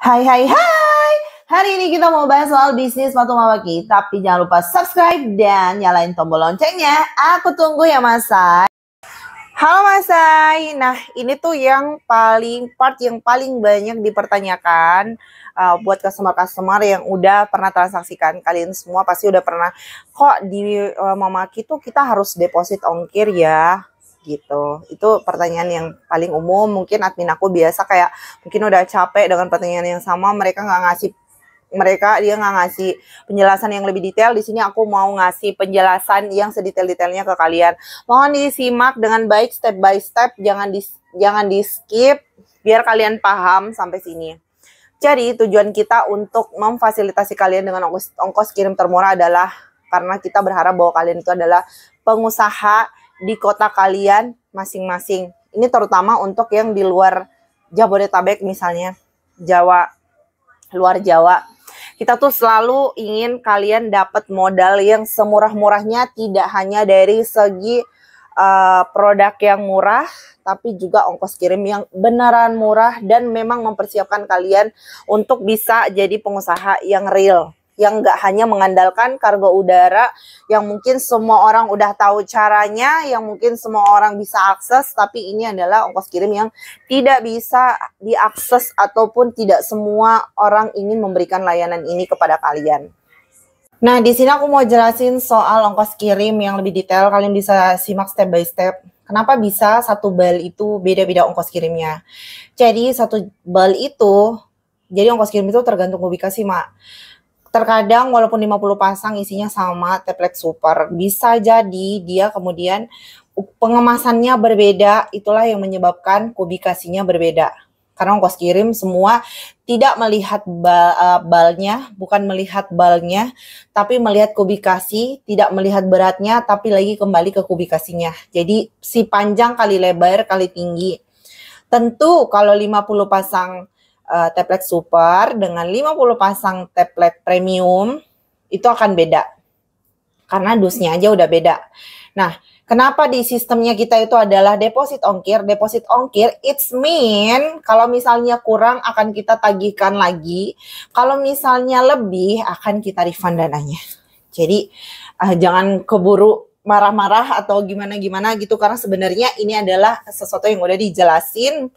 Hai hai hai. Hari ini kita mau bahas soal bisnis sepatu Mawaki. Tapi jangan lupa subscribe dan nyalain tombol loncengnya. Aku tunggu ya Mas Sai. Halo Mas Sai. Nah, ini tuh yang part yang paling banyak dipertanyakan buat customer-customer yang udah pernah transaksikan. Kalian semua pasti udah pernah, kok di Mawaki tuh kita harus deposit ongkir ya? Gitu. Itu pertanyaan yang paling umum. Mungkin admin aku biasa kayak mungkin udah capek dengan pertanyaan yang sama, dia nggak ngasih penjelasan yang lebih detail. Di sini aku mau ngasih penjelasan yang sedetail-detailnya ke kalian. Mohon disimak dengan baik step by step, jangan di skip biar kalian paham sampai sini. Jadi tujuan kita untuk memfasilitasi kalian dengan ongkos kirim termurah adalah karena kita berharap bahwa kalian itu adalah pengusaha di kota kalian masing-masing. Ini terutama untuk yang di luar Jabodetabek, misalnya Jawa, luar Jawa. Kita tuh selalu ingin kalian dapat modal yang semurah-murahnya, tidak hanya dari segi produk yang murah, tapi juga ongkos kirim yang beneran murah dan memang mempersiapkan kalian untuk bisa jadi pengusaha yang real, yang nggak hanya mengandalkan kargo udara yang mungkin semua orang udah tahu caranya, yang mungkin semua orang bisa akses, tapi ini adalah ongkos kirim yang tidak bisa diakses ataupun tidak semua orang ingin memberikan layanan ini kepada kalian. Nah, di sini aku mau jelasin soal ongkos kirim yang lebih detail. Kalian bisa simak step by step. Kenapa bisa satu bal itu beda-beda ongkos kirimnya? Jadi satu bal itu, jadi ongkos kirim itu tergantung ubikasi, Mak. Terkadang walaupun 50 pasang isinya sama template super, bisa jadi dia kemudian pengemasannya berbeda, itulah yang menyebabkan kubikasinya berbeda. Karena ongkos kirim semua tidak melihat balnya, bukan melihat balnya, tapi melihat kubikasi, tidak melihat beratnya, tapi lagi kembali ke kubikasinya. Jadi si panjang kali lebar kali tinggi. Tentu kalau 50 pasang template super dengan 50 pasang template premium itu akan beda karena dusnya aja udah beda. Nah, kenapa di sistemnya kita itu adalah deposit ongkir? Deposit ongkir it's mean kalau misalnya kurang akan kita tagihkan lagi, kalau misalnya lebih akan kita refund dananya. Jadi jangan keburu marah-marah atau gimana-gimana gitu, karena sebenarnya ini adalah sesuatu yang udah dijelasin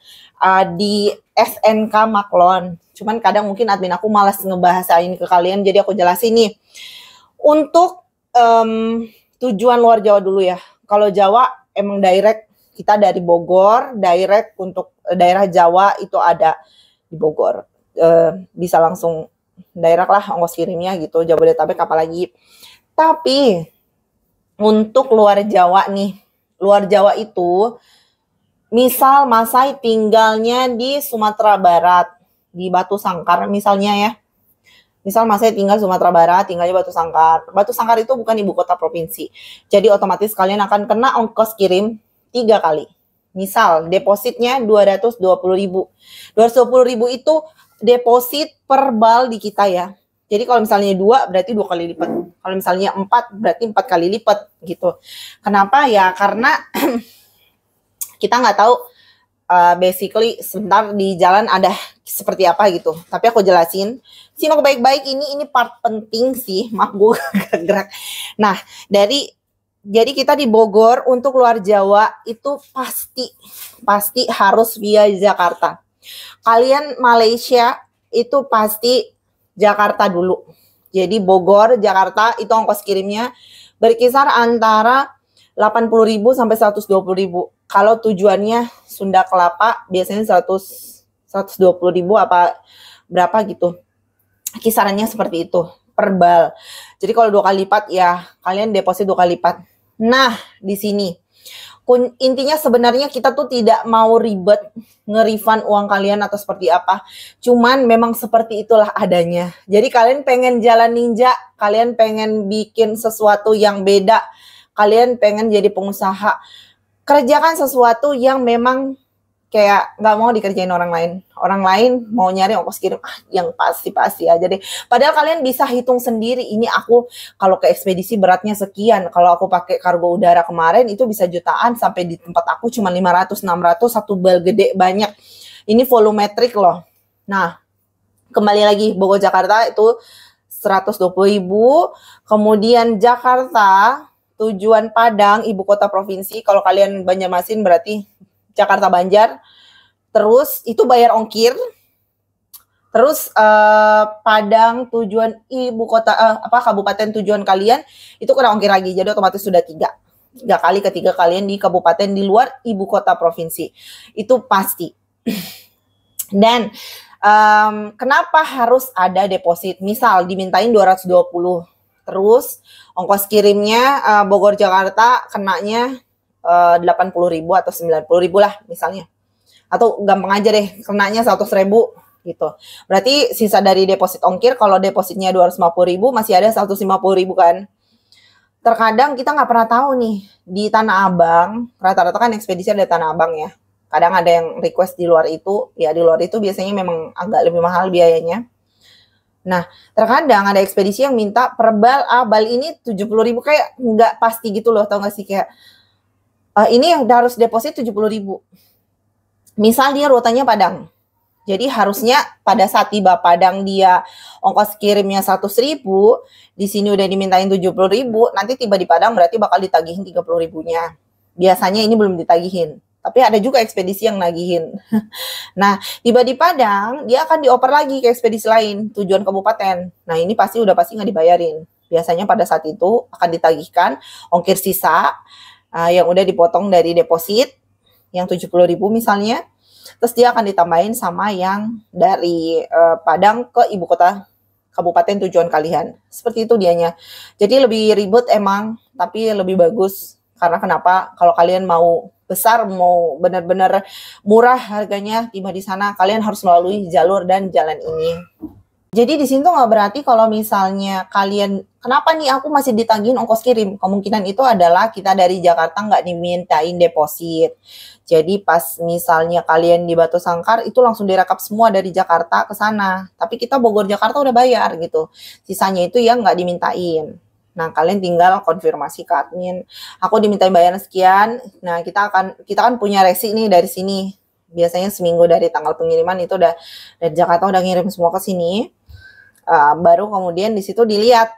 di SNK Maklon. Cuman kadang mungkin admin aku malas ngebahasain ke kalian, jadi aku jelasin nih. Untuk tujuan luar Jawa dulu ya. Kalau Jawa emang direct, kita dari Bogor, direct untuk daerah Jawa itu ada di Bogor. Bisa langsung direct lah ongkos kirimnya gitu, Jabodetabek apalagi. Tapi untuk luar Jawa nih, luar Jawa itu misal Mas Sai tinggalnya di Sumatera Barat, di Batu Sangkar misalnya ya. Misal Mas Sai tinggal Sumatera Barat, tinggalnya Batu Sangkar. Batu Sangkar itu bukan ibu kota provinsi. Jadi otomatis kalian akan kena ongkos kirim 3 kali. Misal depositnya 220.000. 220.000 itu deposit per bal di kita ya. Jadi kalau misalnya 2 berarti 2 kali lipat. Kalau misalnya 4 berarti 4 kali lipat gitu. Kenapa ya? Karena kita nggak tahu basically sebentar di jalan ada seperti apa gitu. Tapi aku jelasin. Simak baik-baik, ini part penting sih. Maaf gue gerak. Nah, jadi kita di Bogor untuk luar Jawa itu pasti harus via Jakarta. Kalian Malaysia itu pasti Jakarta dulu. Jadi Bogor, Jakarta itu ongkos kirimnya berkisar antara 80.000 sampai 120.000. Kalau tujuannya Sunda Kelapa biasanya 120.000 apa berapa gitu. Kisarannya seperti itu per bal. Jadi kalau 2 kali lipat ya kalian deposit 2 kali lipat. Nah, di sini intinya sebenarnya kita tuh tidak mau ribet nge-refund uang kalian atau seperti apa. Cuman memang seperti itulah adanya. Jadi kalian pengen jalan ninja, kalian pengen bikin sesuatu yang beda, kalian pengen jadi pengusaha, kerjakan sesuatu yang memang kayak nggak mau dikerjain orang lain. Orang lain mau nyari ongkos kirim, yang pasti aja deh. Padahal kalian bisa hitung sendiri, ini aku kalau ke ekspedisi beratnya sekian. Kalau aku pakai kargo udara kemarin itu bisa jutaan, sampai di tempat aku cuma 500-600 satu bal gede banyak. Ini volumetrik loh. Nah, Kembali lagi, Bogor Jakarta itu 120.000. Kemudian Jakarta tujuan Padang, ibu kota provinsi. Kalau kalian Banjarmasin berarti Jakarta Banjar. Terus itu bayar ongkir. Terus Padang tujuan ibu kota kabupaten tujuan kalian itu kena ongkir lagi. Jadi otomatis sudah 3 kali ketika kalian di kabupaten di luar ibu kota provinsi. Itu pasti. Dan kenapa harus ada deposit? Misal dimintain 220, terus ongkos kirimnya Bogor Jakarta kenanya 80.000 atau 90.000 lah misalnya. Atau gampang aja deh, kenanya 100.000 gitu. Berarti sisa dari deposit ongkir, kalau depositnya 250.000 masih ada 150.000 kan. Terkadang kita nggak pernah tahu nih, di Tanah Abang, rata-rata kan ekspedisi ada Tanah Abang ya. Kadang ada yang request di luar itu, ya di luar itu biasanya memang agak lebih mahal biayanya. Nah, terkadang ada ekspedisi yang minta per bal ini 70.000, kayak nggak pasti gitu loh, tau nggak sih, kayak ini yang harus deposit 70.000. Misal dia rutenya Padang, jadi harusnya pada saat tiba Padang dia ongkos kirimnya 100.000, di sini udah dimintain 70.000, nanti tiba di Padang berarti bakal ditagihin 30.000-nya. Biasanya ini belum ditagihin. Tapi ada juga ekspedisi yang nagihin. Nah, tiba di Padang, dia akan dioper lagi ke ekspedisi lain, tujuan kabupaten. Nah, ini pasti nggak dibayarin. Biasanya pada saat itu akan ditagihkan ongkir sisa yang udah dipotong dari deposit, yang 70.000 misalnya. Terus dia akan ditambahin sama yang dari Padang ke ibu kota kabupaten tujuan kalian. Seperti itu dianya. Jadi lebih ribet emang, tapi lebih bagus. Karena kenapa? Kalau kalian mau besar, mau benar-benar murah harganya tiba di sana, kalian harus melalui jalur dan jalan ini. Jadi di sini tuh nggak berarti kalau misalnya kalian, kenapa nih aku masih ditagihin ongkos kirim? Kemungkinan itu adalah kita dari Jakarta nggak dimintain deposit. Jadi pas misalnya kalian di Batu Sangkar itu langsung direkap semua dari Jakarta ke sana. Tapi kita Bogor Jakarta udah bayar gitu. Sisanya itu yang nggak dimintain. Nah, kalian tinggal konfirmasi ke admin. Aku dimintain bayaran sekian. Nah, kita kan punya resi nih dari sini. Biasanya seminggu dari tanggal pengiriman itu udah dari Jakarta udah ngirim semua ke sini. Baru kemudian di situ dilihat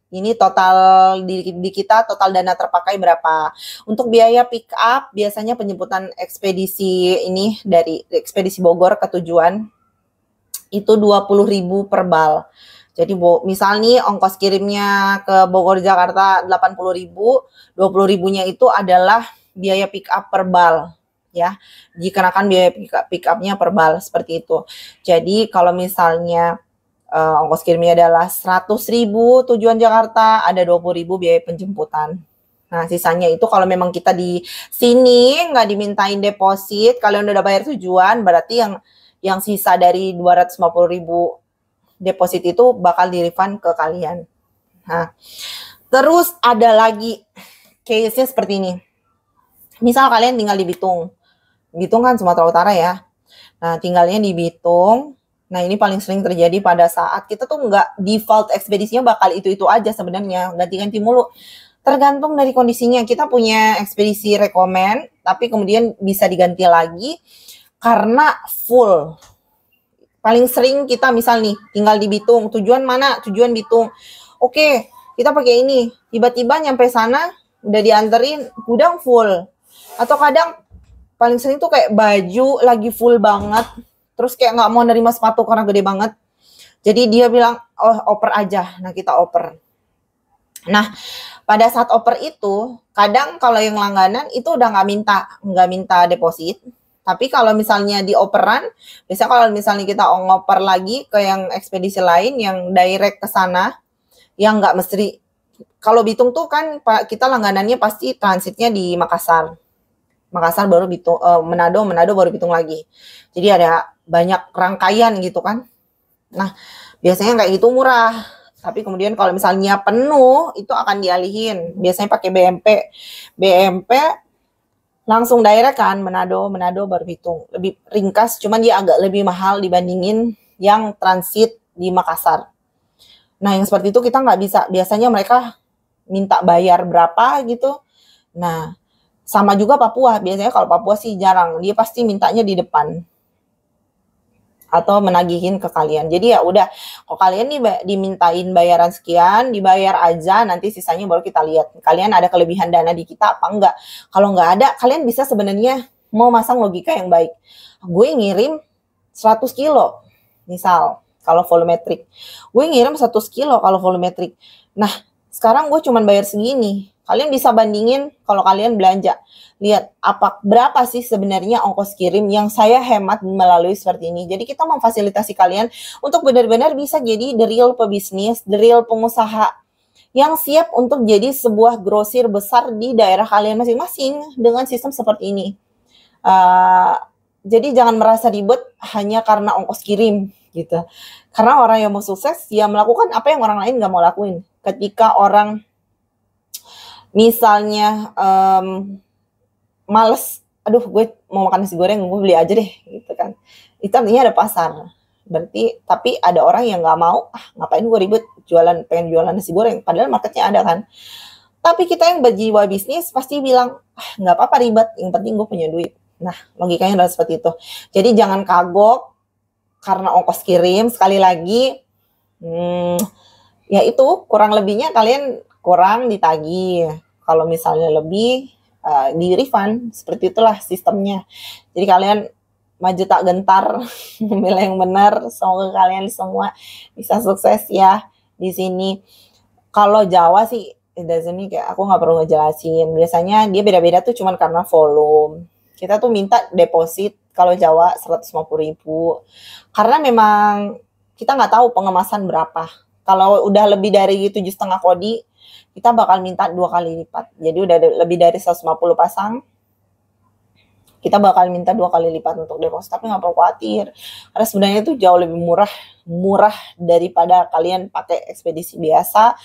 ini total di kita total dana terpakai berapa. Untuk biaya pick up biasanya penjemputan ekspedisi ini dari ekspedisi Bogor ke tujuan itu 20.000 per bal. Jadi misal nih ongkos kirimnya ke Bogor Jakarta 80.000, 20.000-nya itu adalah biaya pick up per bal ya. Dikenakan biaya pick up-nya per bal seperti itu. Jadi kalau misalnya ongkos kirimnya adalah 100.000 tujuan Jakarta, ada 20.000 biaya penjemputan. Nah, sisanya itu kalau memang kita di sini nggak dimintain deposit, kalian udah bayar tujuan, berarti yang sisa dari 250.000 deposit itu bakal di-refund ke kalian. Nah, terus ada lagi case-nya seperti ini. Misal kalian tinggal di Bitung. Bitung kan Sumatera Utara ya. Nah, tinggalnya di Bitung. Nah, ini paling sering terjadi pada saat kita tuh nggak default ekspedisinya bakal itu-itu aja sebenarnya. Ganti-ganti mulu. Tergantung dari kondisinya. Kita punya ekspedisi rekomen, tapi kemudian bisa diganti lagi karena full. Paling sering kita misal nih tinggal di Bitung, tujuan mana? Tujuan Bitung. Oke, kita pakai ini. Tiba-tiba nyampe sana udah dianterin gudang full. Atau kadang paling sering tuh kayak baju lagi full banget. Terus kayak nggak mau nerima sepatu karena gede banget. Jadi dia bilang, oh oper aja. Nah kita oper. Nah pada saat oper itu, kadang kalau yang langganan itu udah nggak minta deposit. Tapi kalau misalnya di operan, biasanya kalau misalnya kita ngoper lagi ke yang ekspedisi lain yang direct ke sana, yang nggak mesti. Kalau Bitung tuh kan kita langganannya pasti transitnya di Makassar. Makassar baru Bitung, Manado baru Bitung lagi. Jadi ada banyak rangkaian gitu kan. Nah, biasanya kayak gitu murah. Tapi kemudian kalau misalnya penuh, itu akan dialihin. Biasanya pakai BMP langsung direct kan, Manado baru Bitung. Lebih ringkas, cuman dia agak lebih mahal dibandingin yang transit di Makassar. Nah, yang seperti itu kita nggak bisa. Biasanya mereka minta bayar berapa gitu. Nah, sama juga Papua. Biasanya kalau Papua sih jarang. Dia pasti mintanya di depan. atau menagihin ke kalian. Jadi ya udah, kok kalian nih dimintain bayaran sekian, dibayar aja, nanti sisanya baru kita lihat kalian ada kelebihan dana di kita apa enggak. Kalau nggak ada, kalian bisa sebenarnya mau masang logika yang baik. Gue ngirim 100 kilo, misal kalau volumetrik. Gue ngirim 100 kilo kalau volumetrik. Nah, sekarang gue cuma bayar segini. Kalian bisa bandingin kalau kalian belanja. Lihat berapa sih sebenarnya ongkos kirim yang saya hemat melalui seperti ini. Jadi kita memfasilitasi kalian untuk benar-benar bisa jadi the real pebisnis, the real pengusaha yang siap untuk jadi sebuah grosir besar di daerah kalian masing-masing dengan sistem seperti ini. Jadi jangan merasa ribet hanya karena ongkos kirim gitu. Karena orang yang mau sukses ya melakukan apa yang orang lain nggak mau lakuin. Ketika orang misalnya males, aduh gue mau makan nasi goreng, gue beli aja deh gitu kan. Itu artinya ada pasar. Berarti, tapi ada orang yang nggak mau, ngapain gue ribet pengen jualan nasi goreng, padahal marketnya ada kan. Tapi kita yang berjiwa bisnis pasti bilang, nggak apa-apa ribet, yang penting gue punya duit. Nah, logikanya adalah seperti itu. Jadi jangan kagok karena ongkos kirim, sekali lagi, ya itu kurang lebihnya kalian kurang ditagih. Kalau misalnya lebih, di refund. Seperti itulah sistemnya. Jadi kalian maju tak gentar memilih yang benar. Semoga kalian semua bisa sukses ya di sini. Kalau Jawa sih kayak aku nggak perlu ngejelasin. Biasanya dia beda-beda tuh cuman karena volume. Kita tuh minta deposit kalau Jawa 150.000. Karena memang kita nggak tahu pengemasan berapa. Kalau udah lebih dari 7,5 kodi, kita bakal minta 2 kali lipat. Jadi udah lebih dari 150 pasang, kita bakal minta 2 kali lipat untuk deposit. Tapi nggak perlu khawatir, karena sebenarnya itu jauh lebih murah daripada kalian pakai ekspedisi biasa.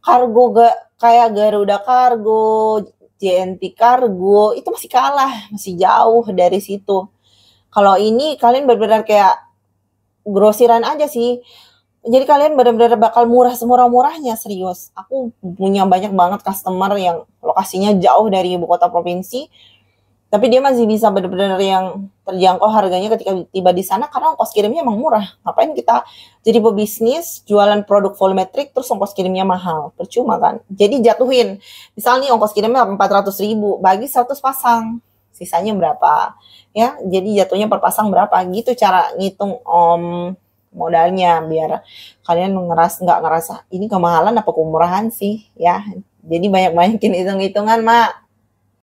Kargo kayak Garuda Kargo, JNT Kargo, itu masih kalah, masih jauh dari situ. Kalau ini kalian benar-benar kayak grosiran aja sih. Jadi kalian benar-benar bakal murah semurah-murahnya, serius. Aku punya banyak banget customer yang lokasinya jauh dari ibu kota provinsi, tapi dia masih bisa benar-benar yang terjangkau harganya ketika tiba di sana karena ongkos kirimnya emang murah. Ngapain kita jadi pebisnis jualan produk volumetrik terus ongkos kirimnya mahal? Percuma kan? Jadi jatuhin. Misalnya ongkos kirimnya 400.000, bagi 100 pasang, sisanya berapa? Ya, jadi jatuhnya per pasang berapa? Gitu cara ngitung modalnya biar kalian nggak ngerasa ini kemahalan apa kemurahan sih ya. Jadi banyak-banyakin hitung-hitungan, Mak.